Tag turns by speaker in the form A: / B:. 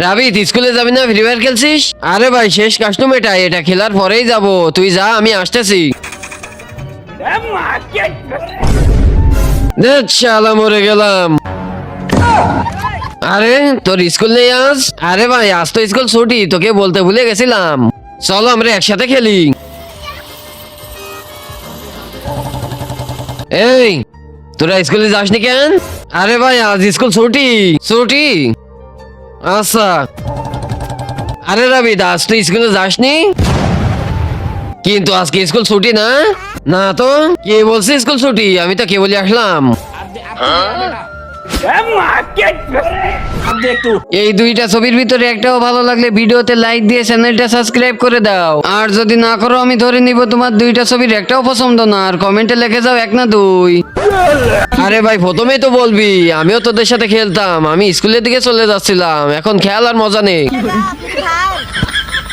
A: রাবিত স্কুলে যাবি না? ফ্রি ফায়ার খেলছিস? আরে ভাই শেষ কাস্টম এটা খেলার পরেই যাব, তুই যা আমি আসতেছি। শালা মরে গেলাম। আরে তোর স্কুল নেই আজ? আরে ভাই আজ তো স্কুল ছুটি, তোকে বলতে ভুলে গেছিলাম। চলো আমরা একসাথে খেলি। এই তোরা স্কুলে যাসনি কেন? আরে ভাই আজ স্কুল ছুটি। ছুটি? আচ্ছা। আরে রাবিদ আজ তুই স্কুলে যাসনি? কিন্তু আজকে স্কুল ছুটি না? না তো কে বলছে স্কুল ছুটি? আমি তো কেবলই আসলাম। এই দুইটা ছবির ভিতরে একটাও ভালো লাগলে ভিডিওতে লাইক দিয়ে চ্যানেলটা সাবস্ক্রাইব করে দাও। আর যদি না করো আমি ধরে নিব তোমার দুইটা ছবির একটাও পছন্দ না। আর কমেন্টে লিখে যাও 1 না 2। আরে ভাই প্রথমেই তো বলবি, আমিও তোদের সাথে খেলতাম। আমি স্কুলের দিকে চলে যাচ্ছিলাম, এখন খেয়াল আর মজা নেই।